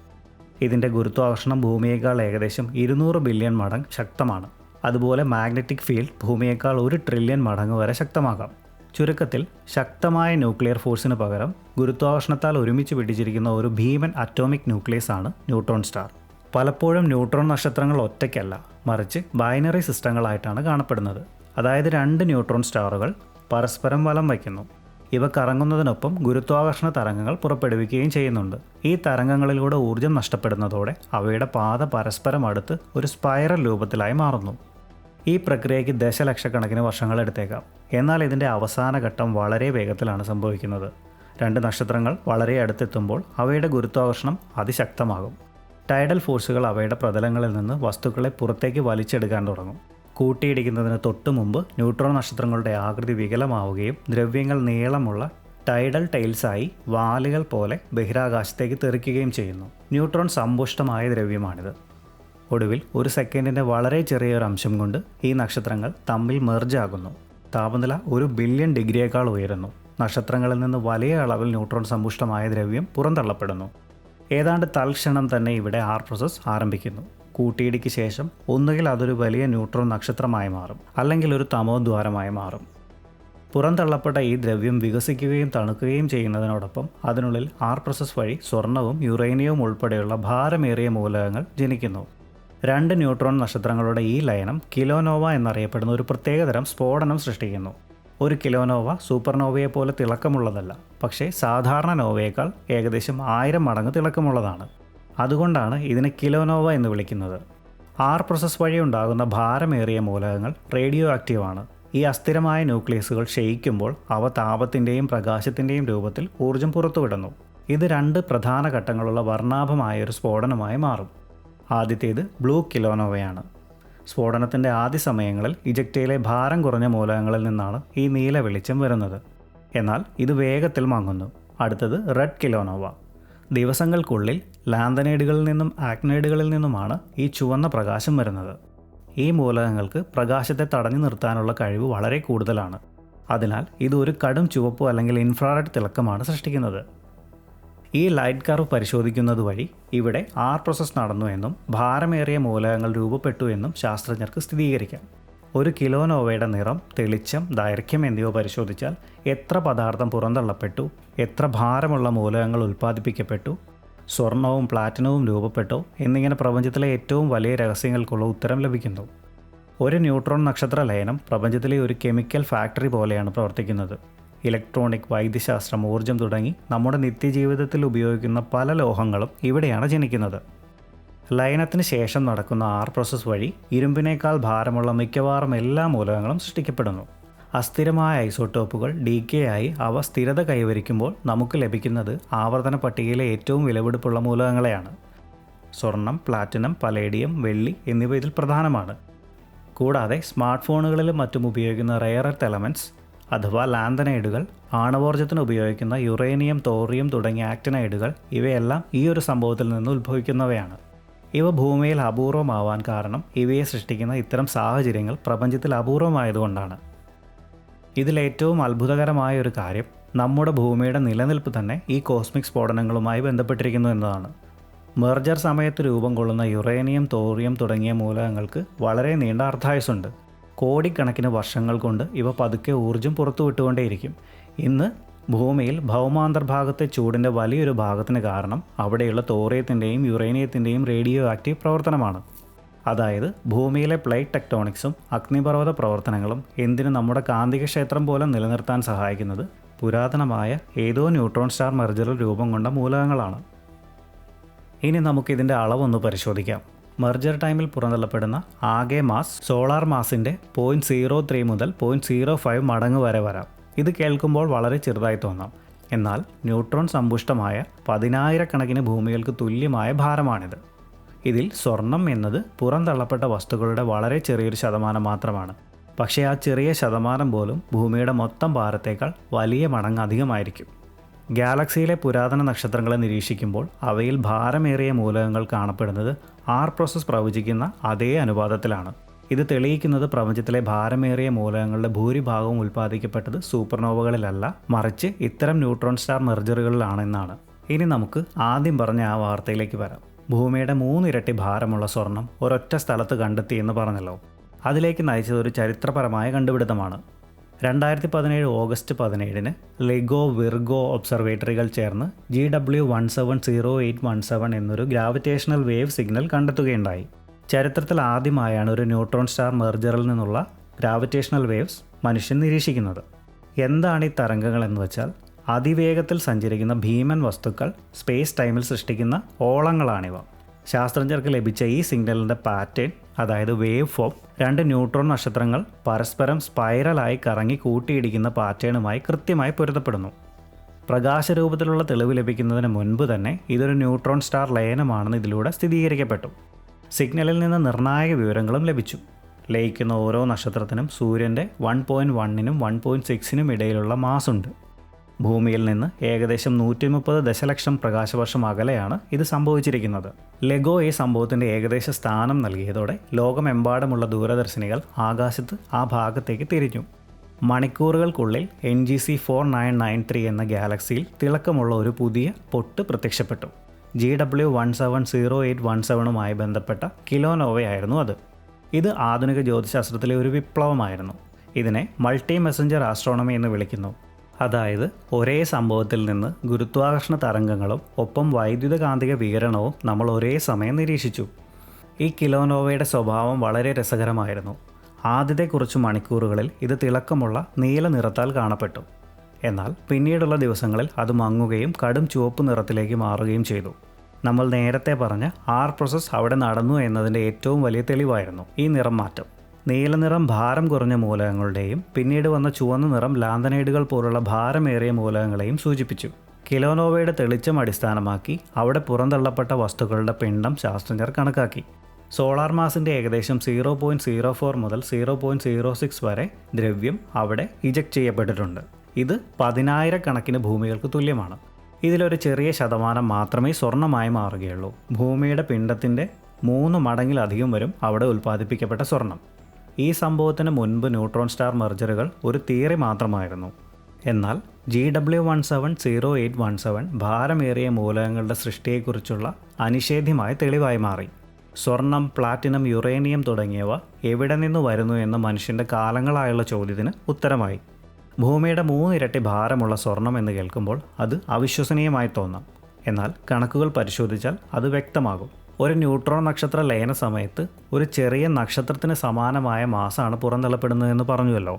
ഇതിൻ്റെ ഗുരുത്വാകർഷണം ഭൂമിയേക്കാൾ ഏകദേശം 200 ബില്യൺ മടങ്ങ് ശക്തമാണ്. അതുപോലെ മാഗ്നറ്റിക് ഫീൽഡ് ഭൂമിയേക്കാൾ 1 ട്രില്യൺ മടങ്ങ് വരെ ശക്തമാകാം. ചുരുക്കത്തിൽ ശക്തമായ ന്യൂക്ലിയർ ഫോഴ്സിന് പകരം ഗുരുത്വാകർഷണത്താൽ ഒരുമിച്ച് പിടിച്ചിരിക്കുന്ന ഒരു ഭീമൻ അറ്റോമിക് ന്യൂക്ലിയസ് ആണ് ന്യൂട്രോൺ സ്റ്റാർ. പലപ്പോഴും ന്യൂട്രോൺ നക്ഷത്രങ്ങൾ ഒറ്റയ്ക്കല്ല, മറിച്ച് ബൈനറി സിസ്റ്റങ്ങളായിട്ടാണ് കാണപ്പെടുന്നത്. അതായത് 2 ന്യൂട്രോൺ സ്റ്റാറുകൾ പരസ്പരം വലം വയ്ക്കുന്നു. ഇവ കറങ്ങുന്നതിനൊപ്പം ഗുരുത്വാകർഷണ തരംഗങ്ങൾ പുറപ്പെടുവിക്കുകയും ചെയ്യുന്നുണ്ട്. ഈ തരംഗങ്ങളിലൂടെ ഊർജ്ജം നഷ്ടപ്പെടുന്നതോടെ അവയുടെ പാത പരസ്പരം അടുത്ത് ഒരു സ്പൈറൽ രൂപത്തിലായി മാറുന്നു. ഈ പ്രക്രിയയ്ക്ക് ദശലക്ഷക്കണക്കിന് വർഷങ്ങളെടുത്തേക്കാം. എന്നാൽ ഇതിൻ്റെ അവസാന ഘട്ടം വളരെ വേഗത്തിലാണ് സംഭവിക്കുന്നത്. 2 നക്ഷത്രങ്ങൾ വളരെ അടുത്തെത്തുമ്പോൾ അവയുടെ ഗുരുത്വാകർഷണം അതിശക്തമാകും. ടൈഡൽ ഫോഴ്സുകൾ അവയുടെ പ്രതലങ്ങളിൽ നിന്ന് വസ്തുക്കളെ പുറത്തേക്ക് വലിച്ചെടുക്കാൻ തുടങ്ങും. കൂട്ടിയിടിക്കുന്നതിന് തൊട്ടു മുമ്പ് ന്യൂട്രോൺ നക്ഷത്രങ്ങളുടെ ആകൃതി വികലമാവുകയും ദ്രവ്യങ്ങൾ നീളമുള്ള ടൈഡൽ ടൈൽസായി വാലുകൾ പോലെ ബഹിരാകാശത്തേക്ക് തെറിക്കുകയും ചെയ്യുന്നു. ന്യൂട്രോൺ സമ്പുഷ്ടമായ ദ്രവ്യമാണിത്. ഒടുവിൽ 1 സെക്കൻഡിൻ്റെ വളരെ ചെറിയൊരു അംശം കൊണ്ട് ഈ നക്ഷത്രങ്ങൾ തമ്മിൽ മെർജാകുന്നു. താപനില 1 ബില്യൺ ഡിഗ്രിയേക്കാൾ ഉയരുന്നു. നക്ഷത്രങ്ങളിൽ നിന്ന് വലിയ അളവിൽ ന്യൂട്രോൺ സമ്പുഷ്ടമായ ദ്രവ്യം പുറന്തള്ളപ്പെടുന്നു. ഏതാണ്ട് തൽക്ഷണം തന്നെ ഇവിടെ പ്രോസസ് ആരംഭിക്കുന്നു. കൂട്ടിയിടിക്ക് ശേഷം ഒന്നുകിൽ അതൊരു വലിയ ന്യൂട്രോൺ നക്ഷത്രമായി മാറും, അല്ലെങ്കിൽ ഒരു തമോദ്വാരമായി മാറും. പുറന്തള്ളപ്പെട്ട ഈ ദ്രവ്യം വികസിക്കുകയും തണുക്കുകയും ചെയ്യുന്നതിനോടൊപ്പം അതിനുള്ളിൽ പ്രോസസ് വഴി സ്വർണവും യുറേനിയവും ഉൾപ്പെടെയുള്ള ഭാരമേറിയ മൂലകങ്ങൾ ജനിക്കുന്നു. 2 ന്യൂട്രോൺ നക്ഷത്രങ്ങളുടെ ഈ ലയനം കിലോനോവ എന്നറിയപ്പെടുന്ന ഒരു പ്രത്യേകതരം സ്ഫോടനം സൃഷ്ടിക്കുന്നു. ഒരു കിലോനോവ സൂപ്പർനോവയെ പോലെ തിളക്കമുള്ളതല്ല, പക്ഷേ സാധാരണ നോവയേക്കാൾ ഏകദേശം 1000 മടങ്ങ് തിളക്കമുള്ളതാണ്. അതുകൊണ്ടാണ് ഇതിനെ കിലോനോവ എന്ന് വിളിക്കുന്നത്. പ്രോസസ് വഴി ഉണ്ടാകുന്ന ഭാരമേറിയ മൂലകങ്ങൾ റേഡിയോ ആക്റ്റീവാണ്. ഈ അസ്ഥിരമായ ന്യൂക്ലിയസുകൾ ക്ഷയിക്കുമ്പോൾ അവ താപത്തിൻ്റെയും പ്രകാശത്തിൻ്റെയും രൂപത്തിൽ ഊർജ്ജം പുറത്തുവിടുന്നു. ഇത് 2 പ്രധാന ഘട്ടങ്ങളുള്ള വർണ്ണാഭമായ ഒരു സ്ഫോടനമായി മാറും. ആദ്യത്തേത് ബ്ലൂ കിലോനോവയാണ്. സ്ഫോടനത്തിൻ്റെ ആദ്യ സമയങ്ങളിൽ ഇജക്റ്റയിലെ ഭാരം കുറഞ്ഞ മൂലകങ്ങളിൽ നിന്നാണ് ഈ നീല വെളിച്ചം വരുന്നത്. എന്നാൽ ഇത് വേഗത്തിൽ മങ്ങുന്നു. അടുത്തത് റെഡ് കിലോനോവ. ദിവസങ്ങൾക്കുള്ളിൽ ലാന്തനൈഡുകളിൽ നിന്നും ആക്നൈഡുകളിൽ നിന്നുമാണ് ഈ ചുവന്ന പ്രകാശം വരുന്നത്. ഈ മൂലകങ്ങൾക്ക് പ്രകാശത്തെ തടഞ്ഞു നിർത്താനുള്ള കഴിവ് വളരെ കൂടുതലാണ്. അതിനാൽ ഇത് ഒരു കടും ചുവപ്പ് അല്ലെങ്കിൽ ഇൻഫ്രാറെഡ് തിളക്കമാണ് സൃഷ്ടിക്കുന്നത്. ഈ ലൈറ്റ് കർവ് പരിശോധിക്കുന്നത് വഴി ഇവിടെ പ്രോസസ് നടന്നു എന്നും ഭാരമേറിയ മൂലകങ്ങൾ രൂപപ്പെട്ടു എന്നും ശാസ്ത്രജ്ഞർക്ക് സ്ഥിരീകരിക്കാം. ഒരു കിലോനോവയുടെ നിറം, തെളിച്ചം, ദൈർഘ്യം എന്നിവ പരിശോധിച്ചാൽ എത്ര പദാർത്ഥം പുറന്തള്ളപ്പെട്ടു, എത്ര ഭാരമുള്ള മൂലകങ്ങൾ ഉൽപ്പാദിപ്പിക്കപ്പെട്ടു, സ്വർണവും പ്ലാറ്റിനവും രൂപപ്പെട്ടോ എന്നിങ്ങനെ പ്രപഞ്ചത്തിലെ ഏറ്റവും വലിയ രഹസ്യങ്ങൾക്കുള്ള ഉത്തരം ലഭിക്കുന്നു. ഒരു ന്യൂട്രോൺ നക്ഷത്ര ലയനം പ്രപഞ്ചത്തിലെ ഒരു കെമിക്കൽ ഫാക്ടറി പോലെയാണ് പ്രവർത്തിക്കുന്നത്. ഇലക്ട്രോണിക്, വൈദ്യശാസ്ത്രം, ഊർജ്ജം തുടങ്ങി നമ്മുടെ നിത്യജീവിതത്തിൽ ഉപയോഗിക്കുന്ന പല ലോഹങ്ങളും ഇവിടെയാണ് ജനിക്കുന്നത്. ലയനത്തിന് ശേഷം നടക്കുന്ന പ്രോസസ് വഴി ഇരുമ്പിനേക്കാൾ ഭാരമുള്ള മിക്കവാറും എല്ലാ മൂലകങ്ങളും സൃഷ്ടിക്കപ്പെടുന്നു. അസ്ഥിരമായ ഐസോട്ടോപ്പുകൾ ഡീക്കേ ആയി അവ സ്ഥിരത കൈവരിക്കുമ്പോൾ നമുക്ക് ലഭിക്കുന്നത് ആവർത്തന പട്ടികയിലെ ഏറ്റവും വിലപിടിപ്പുള്ള മൂലകങ്ങളെയാണ്. സ്വർണം, പ്ലാറ്റിനം, പലേഡിയം, വെള്ളി എന്നിവ ഇതിൽ പ്രധാനമാണ്. കൂടാതെ സ്മാർട്ട് ഫോണുകളിലും മറ്റും ഉപയോഗിക്കുന്ന റെയർ എർത്ത് എലമെൻറ്റ്സ് അഥവാ ലാന്തനൈഡുകൾ, ആണവോർജ്ജത്തിന് ഉപയോഗിക്കുന്ന യുറേനിയം, തോറിയം തുടങ്ങിയ ആക്ടിനൈഡുകൾ ഇവയെല്ലാം ഈ ഒരു സംഭവത്തിൽ നിന്ന് ഉത്ഭവിക്കുന്നവയാണ്. ഇവ ഭൂമിയിൽ അപൂർവമാവാൻ കാരണം ഇവയെ സൃഷ്ടിക്കുന്ന ഇത്തരം സാഹചര്യങ്ങൾ പ്രപഞ്ചത്തിൽ അപൂർവമായതുകൊണ്ടാണ്. ഇതിലേറ്റവും അത്ഭുതകരമായ ഒരു കാര്യം നമ്മുടെ ഭൂമിയുടെ നിലനിൽപ്പ് തന്നെ ഈ കോസ്മിക് സ്ഫോടനങ്ങളുമായി ബന്ധപ്പെട്ടിരിക്കുന്നു എന്നതാണ്. മെർജർ സമയത്ത് രൂപം കൊള്ളുന്ന യുറേനിയം, തോറിയം തുടങ്ങിയ മൂലകങ്ങൾക്ക് വളരെ നീണ്ട അർദ്ധായുസ്സുണ്ട്. കോടിക്കണക്കിന് വർഷങ്ങൾ കൊണ്ട് ഇവ പതുക്കെ ഊർജ്ജം പുറത്തുവിട്ടുകൊണ്ടേയിരിക്കും. ഇന്ന് ഭൂമിയിൽ ഭൗമാന്തർഭാഗത്തെ ചൂടിൻ്റെ വലിയൊരു ഭാഗത്തിന് കാരണം അവിടെയുള്ള തോറിയത്തിൻ്റെയും യുറേനിയത്തിൻ്റെയും റേഡിയോ ആക്റ്റീവ് പ്രവർത്തനമാണ്. അതായത് ഭൂമിയിലെ പ്ലേറ്റ് ടെക്ടോണിക്സും അഗ്നിപർവ്വത പ്രവർത്തനങ്ങളും എന്തിന് നമ്മുടെ കാന്തിക ക്ഷേത്രം പോലെ നിലനിർത്താൻ സഹായിക്കുന്നത് പുരാതനമായ ഏതോ ന്യൂട്രോൺ സ്റ്റാർ മെർജറിൽ രൂപം കൊണ്ട മൂലകങ്ങളാണ്. ഇനി നമുക്കിതിൻ്റെ അളവൊന്ന് പരിശോധിക്കാം. മെർജർ ടൈമിൽ പുറന്തള്ളപ്പെടുന്ന ആകെ മാസ് സോളാർ മാസിൻ്റെ 0.03 മുതൽ 0.05 മടങ്ങ് വരെ വരാം. ഇത് കേൾക്കുമ്പോൾ വളരെ ചെറുതായി തോന്നാം. എന്നാൽ ന്യൂട്രോൺ സമ്പുഷ്ടമായ 10,000 ഭൂമികൾക്ക് തുല്യമായ ഭാരമാണിത്. ഇതിൽ സ്വർണം എന്നത് പുറന്തള്ളപ്പെട്ട വസ്തുക്കളുടെ വളരെ ചെറിയൊരു ശതമാനം മാത്രമാണ്. പക്ഷേ ആ ചെറിയ ശതമാനം പോലും ഭൂമിയുടെ മൊത്തം ഭാരത്തേക്കാൾ വലിയ മടങ്ങ് അധികമായിരിക്കും. ഗാലക്സിയിലെ പുരാതന നക്ഷത്രങ്ങളെ നിരീക്ഷിക്കുമ്പോൾ അവയിൽ ഭാരമേറിയ മൂലകങ്ങൾ കാണപ്പെടുന്നത് പ്രോസസ് പ്രവചിക്കുന്ന അതേ അനുപാതത്തിലാണ്. ഇത് തെളിയിക്കുന്നത് പ്രപഞ്ചത്തിലെ ഭാരമേറിയ മൂലകങ്ങളുടെ ഭൂരിഭാഗവും ഉൽപ്പാദിക്കപ്പെട്ടത് സൂപ്പർനോവകളിലല്ല, മറിച്ച് ഇത്തരം ന്യൂട്രോൺ സ്റ്റാർ മെർജറുകളിലാണെന്നാണ്. ഇനി നമുക്ക് ആദ്യം പറഞ്ഞ ആ വാർത്തയിലേക്ക് വരാം. ഭൂമിയുടെ 3 ഇരട്ടി ഭാരമുള്ള സ്വർണം ഒരൊറ്റ സ്ഥലത്ത് കണ്ടെത്തിയെന്ന് പറഞ്ഞല്ലോ. അതിലേക്ക് നയിച്ചത് ഒരു ചരിത്രപരമായ കണ്ടുപിടുത്തമാണ്. 2017 ഓഗസ്റ്റ് 17 ലെഗോ വിർഗോ ഒബ്സർവേറ്ററികൾ ചേർന്ന് GW170817 എന്നൊരു ഗ്രാവിറ്റേഷണൽ വേവ് സിഗ്നൽ കണ്ടെത്തുകയുണ്ടായി. ചരിത്രത്തിൽ ആദ്യമായാണ് ഒരു ന്യൂട്രോൺ സ്റ്റാർ മെർജറിൽ നിന്നുള്ള ഗ്രാവിറ്റേഷണൽ വേവ്സ് മനുഷ്യൻ നിരീക്ഷിക്കുന്നത്. എന്താണ് ഈ തരംഗങ്ങൾ എന്ന് വെച്ചാൽ, അതിവേഗത്തിൽ സഞ്ചരിക്കുന്ന ഭീമൻ വസ്തുക്കൾ സ്പേസ് ടൈമിൽ സൃഷ്ടിക്കുന്ന ഓളങ്ങളാണിവ. ശാസ്ത്രജ്ഞർക്ക് ലഭിച്ച ഈ സിഗ്നലിൻ്റെ പാറ്റേൺ, അതായത് വേവ് ഫോം, 2 ന്യൂട്രോൺ നക്ഷത്രങ്ങൾ പരസ്പരം സ്പൈറലായി കറങ്ങി കൂട്ടിയിടിക്കുന്ന പാറ്റേണുമായി കൃത്യമായി പൊരുത്തപ്പെടുന്നു. പ്രകാശരൂപത്തിലുള്ള തെളിവ് ലഭിക്കുന്നതിന് മുൻപ് തന്നെ ഇതൊരു ന്യൂട്രോൺ സ്റ്റാർ ലയനമാണെന്ന് ഇതിലൂടെ സ്ഥിരീകരിക്കപ്പെട്ടു. സിഗ്നലിൽ നിന്ന് നിർണായക വിവരങ്ങളും ലഭിച്ചു. ലയിക്കുന്ന ഓരോ നക്ഷത്രത്തിനും സൂര്യൻ്റെ 1.1നും 1.6നും ഇടയിലുള്ള മാസുണ്ട്. ഭൂമിയിൽ നിന്ന് ഏകദേശം 130 ദശലക്ഷം പ്രകാശവർഷം അകലെയാണ് ഇത് സംഭവിച്ചിരിക്കുന്നത്. ലെഗോ ഈ സംഭവത്തിൻ്റെ ഏകദേശ സ്ഥാനം നൽകിയതോടെ ലോകമെമ്പാടുമുള്ള ദൂരദർശിനികൾ ആകാശത്ത് ആ ഭാഗത്തേക്ക് തിരിഞ്ഞു. മണിക്കൂറുകൾക്കുള്ളിൽ NGC 4993 എന്ന ഗാലക്സിയിൽ തിളക്കമുള്ള ഒരു പുതിയ പൊട്ട് പ്രത്യക്ഷപ്പെട്ടു. GW170817മായി ബന്ധപ്പെട്ട കിലോനോവയായിരുന്നു അത്. ഇത് ആധുനിക ജ്യോതിശാസ്ത്രത്തിലെ ഒരു വിപ്ലവമായിരുന്നു. ഇതിനെ മൾട്ടി മെസ്സഞ്ചർ ആസ്ട്രോണമി എന്ന് വിളിക്കുന്നു. അതായത് ഒരേ സംഭവത്തിൽ നിന്ന് ഗുരുത്വാകർഷണ തരംഗങ്ങളും ഒപ്പം വൈദ്യുത കാന്തിക വികിരണവും നമ്മൾ ഒരേ സമയം നിരീക്ഷിച്ചു. ഈ കിലോനോവയുടെ സ്വഭാവം വളരെ രസകരമായിരുന്നു. ആദ്യത്തെ കുറച്ച് മണിക്കൂറുകളിൽ ഇത് തിളക്കമുള്ള നീല നിറത്താൽ കാണപ്പെട്ടു. എന്നാൽ പിന്നീടുള്ള ദിവസങ്ങളിൽ അത് മങ്ങുകയും കടും ചുവപ്പ് നിറത്തിലേക്ക് മാറുകയും ചെയ്തു. നമ്മൾ നേരത്തെ പറഞ്ഞ പ്രോസസ് അവിടെ നടന്നു എന്നതിൻ്റെ ഏറ്റവും വലിയ തെളിവായിരുന്നു ഈ നിറം മാറ്റം. നീലനിറം ഭാരം കുറഞ്ഞ മൂലകങ്ങളുടെയും പിന്നീട് വന്ന ചുവന്ന നിറം ലാന്തനൈഡുകൾ പോലുള്ള ഭാരമേറിയ മൂലകങ്ങളെയും സൂചിപ്പിച്ചു. കിലോനോവയുടെ തെളിച്ചം അടിസ്ഥാനമാക്കി അവിടെ പുറന്തള്ളപ്പെട്ട വസ്തുക്കളുടെ പിണ്ഡം ശാസ്ത്രജ്ഞർ കണക്കാക്കി. സോളാർ മാസിൻ്റെ ഏകദേശം 0.04 മുതൽ 0.06 വരെ ദ്രവ്യം അവിടെ ഇജക്റ്റ് ചെയ്യപ്പെട്ടിട്ടുണ്ട്. ഇത് 10,000 ഭൂമികൾക്ക് തുല്യമാണ്. ഇതിലൊരു ചെറിയ ശതമാനം മാത്രമേ സ്വർണ്ണമായി മാറുകയുള്ളൂ. ഭൂമിയുടെ പിണ്ഡത്തിൻ്റെ 3 മടങ്ങിലധികം വരും അവിടെ ഉൽപ്പാദിപ്പിക്കപ്പെട്ട സ്വർണം. ഈ സംഭവത്തിന് മുൻപ് ന്യൂട്രോൺ സ്റ്റാർ മെർജറുകൾ ഒരു തിയറി മാത്രമായിരുന്നു. എന്നാൽ GW170817 ഭാരമേറിയ മൂലകങ്ങളുടെ സൃഷ്ടിയെക്കുറിച്ചുള്ള അനിഷേധ്യമായ തെളിവായി മാറി. സ്വർണം, പ്ലാറ്റിനം, യുറേനിയം തുടങ്ങിയവ എവിടെ നിന്ന് വരുന്നു എന്ന മനുഷ്യൻ്റെ കാലങ്ങളായുള്ള ചോദ്യത്തിന് ഉത്തരമായി. ഭൂമിയുടെ 3 ഇരട്ടി ഭാരമുള്ള സ്വർണം എന്ന് കേൾക്കുമ്പോൾ അത് അവിശ്വസനീയമായി തോന്നാം. എന്നാൽ കണക്കുകൾ പരിശോധിച്ചാൽ അത് വ്യക്തമാകും. ഒരു ന്യൂട്രോൺ നക്ഷത്ര ലയന സമയത്ത് ഒരു ചെറിയ നക്ഷത്രത്തിന് സമാനമായ മാസാണ് പുറന്തള്ളപ്പെടുന്നതെന്ന് പറഞ്ഞുവല്ലോ.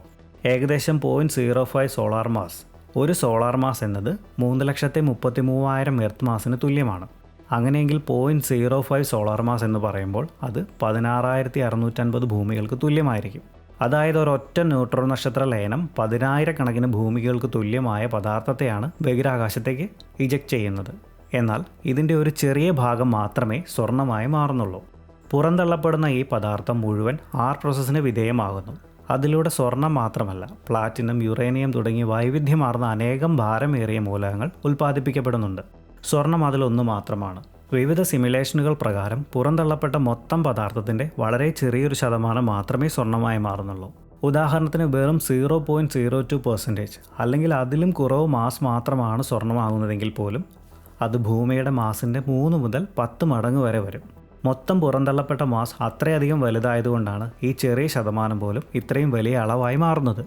ഏകദേശം 0.05 സോളാർ മാസ്. ഒരു സോളാർ മാസ് എന്നത് 3,33,000 എർത്ത് മാസിന് തുല്യമാണ്. അങ്ങനെയെങ്കിൽ 0.05 സോളാർ മാസ് എന്ന് പറയുമ്പോൾ അത് 16,650 ഭൂമികൾക്ക് തുല്യമായിരിക്കും. അതായത് ഒരൊറ്റ ന്യൂട്രോൺ നക്ഷത്ര ലയനം 10,000 ഭൂമികൾക്ക് തുല്യമായ പദാർത്ഥത്തെയാണ് ബഹിരാകാശത്തേക്ക് ഇജക്റ്റ് ചെയ്യുന്നത്. എന്നാൽ ഇതിൻ്റെ ഒരു ചെറിയ ഭാഗം മാത്രമേ സ്വർണ്ണമായി മാറുന്നുള്ളൂ. പുറന്തള്ളപ്പെടുന്ന ഈ പദാർത്ഥം മുഴുവൻ പ്രോസസ്സിന് വിധേയമാകുന്നു. അതിലൂടെ സ്വർണം മാത്രമല്ല, പ്ലാറ്റിനം, യുറേനിയം തുടങ്ങി വൈവിധ്യമാർന്ന അനേകം ഭാരമേറിയ മൂലകങ്ങൾ ഉൽപ്പാദിപ്പിക്കപ്പെടുന്നുണ്ട്. സ്വർണം അതിലൊന്നു മാത്രമാണ്. വിവിധ സിമുലേഷനുകൾ പ്രകാരം പുറന്തള്ളപ്പെട്ട മൊത്തം പദാർത്ഥത്തിൻ്റെ വളരെ ചെറിയൊരു ശതമാനം മാത്രമേ സ്വർണ്ണമായി മാറുന്നുള്ളൂ. ഉദാഹരണത്തിന് വെറും 0.02% അല്ലെങ്കിൽ അതിലും കുറവ് മാസ് മാത്രമാണ് സ്വർണ്ണമാകുന്നതെങ്കിൽ പോലും അത് ഭൂമിയുടെ മാസിൻ്റെ 3 മുതൽ 10 മടങ്ങ് വരെ വരും. മൊത്തം പുറന്തള്ളപ്പെട്ട മാസ് അത്രയധികം വലുതായതുകൊണ്ടാണ് ഈ ചെറിയ ശതമാനം പോലും ഇത്രയും വലിയ അളവായി മാറുന്നത്.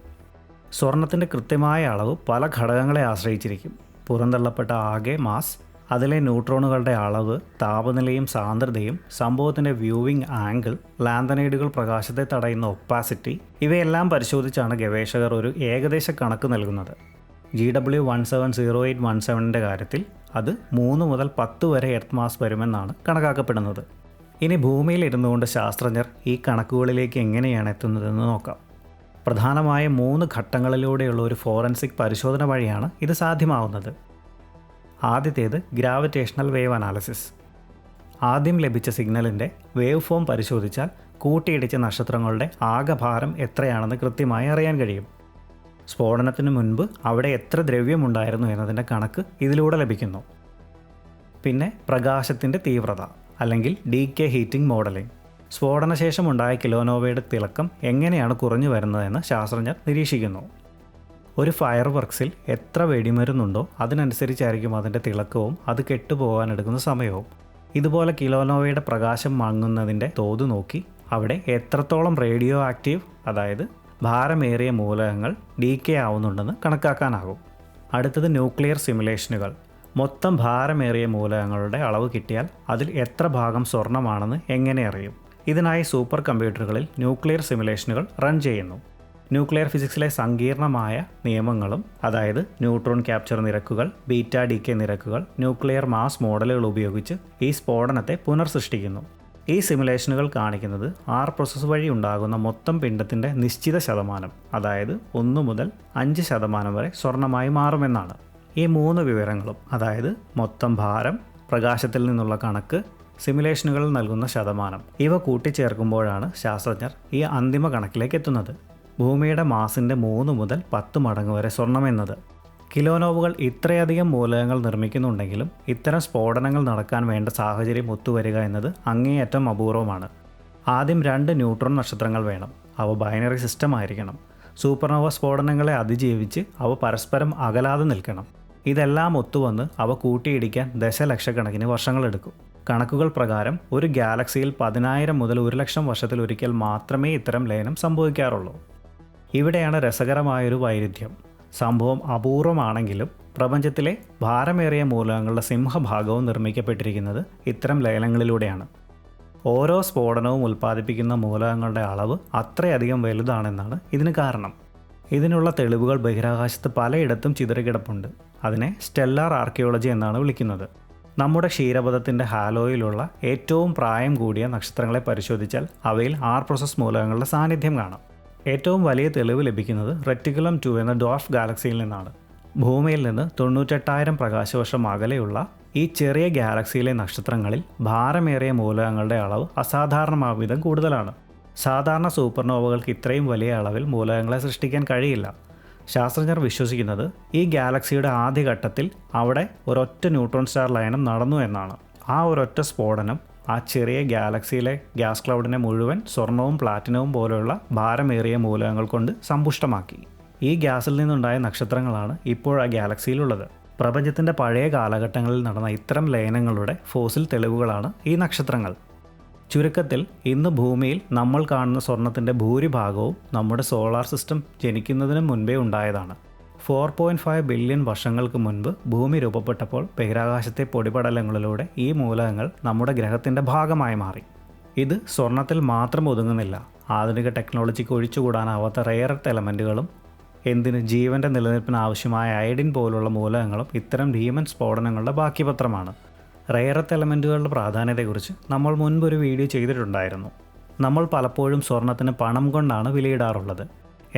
സ്വർണത്തിൻ്റെ കൃത്യമായ അളവ് പല ഘടകങ്ങളെ ആശ്രയിച്ചിരിക്കും. പുറന്തള്ളപ്പെട്ട ആകെ മാസ്, അതിലെ ന്യൂട്രോണുകളുടെ അളവ്, താപനിലയും സാന്ദ്രതയും, സംഭവത്തിൻ്റെ വ്യൂവിംഗ് ആംഗിൾ, ലാന്തനൈഡുകൾ പ്രകാശത്തെ തടയുന്ന ഒപ്പാസിറ്റി, ഇവയെല്ലാം പരിശോധിച്ചാണ് ഗവേഷകർ ഒരു ഏകദേശ കണക്ക് നൽകുന്നത്. GW170817ൻ്റെ കാര്യത്തിൽ അത് 3 മുതൽ 10 വരെ എർത്ത് മാസ് വരുമെന്നാണ് കണക്കാക്കപ്പെടുന്നത്. ഇനി ഭൂമിയിൽ ഇരുന്നുകൊണ്ട് ശാസ്ത്രജ്ഞർ ഈ കണക്കുകളിലേക്ക് എങ്ങനെയാണ് എത്തുന്നതെന്ന് നോക്കാം. പ്രധാനമായ 3 ഘട്ടങ്ങളിലൂടെയുള്ള ഒരു ഫോറൻസിക് പരിശോധന വഴിയാണ് ഇത് സാധ്യമാവുന്നത്. ആദ്യത്തേത് ഗ്രാവിറ്റേഷണൽ വേവ് അനാലിസിസ്. ആദ്യം ലഭിച്ച സിഗ്നലിൻ്റെ വേവ് ഫോം പരിശോധിച്ചാൽ കൂട്ടിയിടിച്ച നക്ഷത്രങ്ങളുടെ ആകെ ഭാരം എത്രയാണെന്ന് കൃത്യമായി അറിയാൻ കഴിയും. സ്ഫോടനത്തിന് മുൻപ് അവിടെ എത്ര ദ്രവ്യമുണ്ടായിരുന്നു എന്നതിൻ്റെ കണക്ക് ഇതിലൂടെ ലഭിക്കുന്നു. പിന്നെ പ്രകാശത്തിൻ്റെ തീവ്രത അല്ലെങ്കിൽ ഡീകേ ഹീറ്റിംഗ് മോഡലിംഗ്. സ്ഫോടനശേഷം ഉണ്ടായ കിലോനോവയുടെ തിളക്കം എങ്ങനെയാണ് കുറഞ്ഞു വരുന്നതെന്ന് ശാസ്ത്രജ്ഞർ നിരീക്ഷിക്കുന്നു. ഒരു ഫയർ വർക്സിൽ എത്ര വെടിമരുന്നുണ്ടോ അതിനനുസരിച്ചായിരിക്കും അതിൻ്റെ തിളക്കവും അത് കെട്ടുപോകാനെടുക്കുന്ന സമയവും. ഇതുപോലെ കിലോനോവയുടെ പ്രകാശം മങ്ങുന്നതിൻ്റെ തോത് നോക്കി അവിടെ എത്രത്തോളം റേഡിയോ ആക്റ്റീവ്, അതായത് ഭാരമേറിയ മൂലകങ്ങൾ ഡീകേ ആവുന്നുണ്ടെന്ന് കണക്കാക്കാനാകും. അടുത്തത് ന്യൂക്ലിയർ സിമുലേഷനുകൾ. മൊത്തം ഭാരമേറിയ മൂലകങ്ങളുടെ അളവ് കിട്ടിയാൽ അതിൽ എത്ര ഭാഗം സ്വർണ്ണമാണെന്ന് എങ്ങനെ അറിയും? ഇതിനായി സൂപ്പർ കമ്പ്യൂട്ടറുകളിൽ ന്യൂക്ലിയർ സിമുലേഷനുകൾ റൺ ചെയ്യുന്നു. ന്യൂക്ലിയർ ഫിസിക്സിലെ സങ്കീർണമായ നിയമങ്ങളും, അതായത് ന്യൂട്രോൺ ക്യാപ്ചർ നിരക്കുകൾ, ബീറ്റ ഡീകേ നിരക്കുകൾ, ന്യൂക്ലിയർ മാസ് മോഡലുകൾ ഉപയോഗിച്ച് ഈ സ്ഫോടനത്തെ പുനർസൃഷ്ടിക്കുന്നു. ഈ സിമുലേഷനുകൾ കാണിക്കുന്നത് R പ്രോസസ്സ് വഴി ഉണ്ടാകുന്ന മൊത്തം പിണ്ഡത്തിൻ്റെ നിശ്ചിത ശതമാനം, അതായത് 1 മുതൽ 5% വരെ സ്വർണ്ണമായി മാറുമെന്നാണ്. ഈ 3 വിവരങ്ങളും, അതായത് മൊത്തം ഭാരം, പ്രകാശത്തിൽ നിന്നുള്ള കണക്ക്, സിമുലേഷനുകളിൽ നൽകുന്ന ശതമാനം, ഇവ കൂട്ടിച്ചേർക്കുമ്പോഴാണ് ശാസ്ത്രജ്ഞർ ഈ അന്തിമ കണക്കിലേക്ക് എത്തുന്നത്. ഭൂമിയുടെ മാസിൻ്റെ 3 മുതൽ 10 മടങ്ങ് വരെ സ്വർണ്ണമെന്നത്. കിലോനോവുകൾ ഇത്രയധികം മൂലകങ്ങൾ നിർമ്മിക്കുന്നുണ്ടെങ്കിലും ഇത്തരം സ്ഫോടനങ്ങൾ നടക്കാൻ വേണ്ട സാഹചര്യം ഒത്തുവരിക എന്നത് അങ്ങേയറ്റം അപൂർവമാണ്. ആദ്യം 2 ന്യൂട്രോൺ നക്ഷത്രങ്ങൾ വേണം. അവ ബൈനറി സിസ്റ്റം ആയിരിക്കണം. സൂപ്പർനോവ സ്ഫോടനങ്ങളെ അതിജീവിച്ച് അവ പരസ്പരം അകലാതെ നിൽക്കണം. ഇതെല്ലാം ഒത്തുവന്ന് അവ കൂട്ടിയിടിക്കാൻ ദശലക്ഷക്കണക്കിന് വർഷങ്ങളെടുക്കും. കണക്കുകൾ പ്രകാരം ഒരു ഗാലക്സിയിൽ 10,000 മുതൽ 1,00,000 വർഷത്തിലൊരിക്കൽ മാത്രമേ ഇത്തരം ലയനം സംഭവിക്കാറുള്ളൂ. ഇവിടെയാണ് രസകരമായൊരു വൈരുദ്ധ്യം. സംഭവം അപൂർവമാണെങ്കിലും പ്രപഞ്ചത്തിലെ ഭാരമേറിയ മൂലകങ്ങളുടെ സിംഹഭാഗവും നിർമ്മിക്കപ്പെട്ടിരിക്കുന്നത് ഇത്തരം ലയനങ്ങളിലൂടെയാണ്. ഓരോ സ്ഫോടനവും ഉൽപ്പാദിപ്പിക്കുന്ന മൂലകങ്ങളുടെ അളവ് അത്രയധികം വലുതാണെന്നാണ് ഇതിന് കാരണം. ഇതിനുള്ള തെളിവുകൾ ബഹിരാകാശത്ത് പലയിടത്തും ചിതറിക്കിടപ്പുണ്ട്. അതിനെ സ്റ്റെല്ലാർ ആർക്കിയോളജി എന്നാണ് വിളിക്കുന്നത്. നമ്മുടെ ക്ഷീരപഥത്തിൻ്റെ ഹാലോയിലുള്ള ഏറ്റവും പ്രായം കൂടിയ നക്ഷത്രങ്ങളെ പരിശോധിച്ചാൽ അവയിൽ R പ്രോസസ് മൂലകങ്ങളുടെ സാന്നിധ്യം കാണാം. ഏറ്റവും വലിയ തെളിവ് ലഭിക്കുന്നത് റെറ്റിക്കുലം 2 എന്ന ഡ്വാർഫ് ഗാലക്സിയിൽ നിന്നാണ്. ഭൂമിയിൽ നിന്ന് 98,000 പ്രകാശവർഷം അകലെയുള്ള ഈ ചെറിയ ഗാലക്സിയിലെ നക്ഷത്രങ്ങളിൽ ഭാരമേറിയ മൂലകങ്ങളുടെ അളവ് അസാധാരണമായ വിധം കൂടുതലാണ്. സാധാരണ സൂപ്പർനോവകൾക്ക് ഇത്രയും വലിയ അളവിൽ മൂലകങ്ങളെ സൃഷ്ടിക്കാൻ കഴിയില്ല. ശാസ്ത്രജ്ഞർ വിശ്വസിക്കുന്നത് ഈ ഗാലക്സിയുടെ ആദ്യഘട്ടത്തിൽ അവിടെ ഒരൊറ്റ ന്യൂട്രോൺ സ്റ്റാർ ലയനം നടന്നു എന്നാണ്. ആ ഒരൊറ്റ സ്ഫോടനം ആ ചെറിയ ഗാലക്സിയിലെ ഗ്യാസ് ക്ലൗഡിനെ മുഴുവൻ സ്വർണവും പ്ലാറ്റിനവും പോലെയുള്ള ഭാരമേറിയ മൂലകങ്ങൾ കൊണ്ട് സമ്പുഷ്ടമാക്കി. ഈ ഗ്യാസിൽ നിന്നുണ്ടായ നക്ഷത്രങ്ങളാണ് ഇപ്പോൾ ആ ഗാലക്സിയിലുള്ളത്. പ്രപഞ്ചത്തിൻ്റെ പഴയ കാലഘട്ടങ്ങളിൽ നടന്ന ഇത്തരം ലയനങ്ങളുടെ ഫോസിൽ തെളിവുകളാണ് ഈ നക്ഷത്രങ്ങൾ. ചുരുക്കത്തിൽ ഇന്ന് ഭൂമിയിൽ നമ്മൾ കാണുന്ന സ്വർണത്തിൻ്റെ ഭൂരിഭാഗവും നമ്മുടെ സോളാർ സിസ്റ്റം ജനിക്കുന്നതിന് മുൻപേ ഉണ്ടായതാണ്. 4.5 ബില്യൺ വർഷങ്ങൾക്ക് മുൻപ് ഭൂമി രൂപപ്പെട്ടപ്പോൾ ബഹിരാകാശത്തെ പൊടിപടലങ്ങളിലൂടെ ഈ മൂലകങ്ങൾ നമ്മുടെ ഗ്രഹത്തിൻ്റെ ഭാഗമായി മാറി. ഇത് സ്വർണത്തിൽ മാത്രം ഒതുങ്ങുന്നില്ല. ആധുനിക ടെക്നോളജിക്ക് ഒഴിച്ചുകൂടാനാവാത്ത റെയർ എർത്ത് എലമെൻറ്റുകളും, എന്തിന് ജീവൻ്റെ നിലനിൽപ്പിന് ആവശ്യമായ അയഡിൻ പോലുള്ള മൂലകങ്ങളും ഇത്തരം ഭീമൻ സ്ഫോടനങ്ങളുടെ ബാക്കിപത്രമാണ്. റെയർ എർത്ത് എലമെൻറ്റുകളുടെ പ്രാധാന്യത്തെക്കുറിച്ച് നമ്മൾ മുൻപൊരു വീഡിയോ ചെയ്തിട്ടുണ്ടായിരുന്നു. നമ്മൾ പലപ്പോഴും സ്വർണത്തിന് പണം കൊണ്ടാണ് വിലയിടാറുള്ളത്.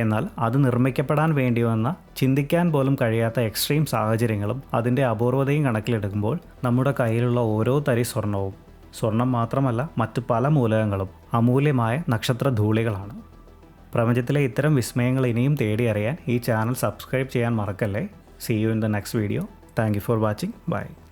എന്നാൽ അത് നിർമ്മിക്കപ്പെടാൻ വേണ്ടി വന്ന ചിന്തിക്കാൻ പോലും കഴിയാത്ത എക്സ്ട്രീം സാഹചര്യങ്ങളും അതിൻ്റെ അപൂർവതയും കണക്കിലെടുക്കുമ്പോൾ നമ്മുടെ കയ്യിലുള്ള ഓരോ തരി സ്വർണം മാത്രമല്ല മറ്റ് പല മൂലകങ്ങളും അമൂല്യമായ നക്ഷത്രധൂളികളാണ്. പ്രപഞ്ചത്തിലെ ഇത്തരം വിസ്മയങ്ങൾ ഇനിയും തേടി അറിയാൻ ഈ ചാനൽ സബ്സ്ക്രൈബ് ചെയ്യാൻ മറക്കല്ലേ. See you in the next video. Thank you for watching. Bye.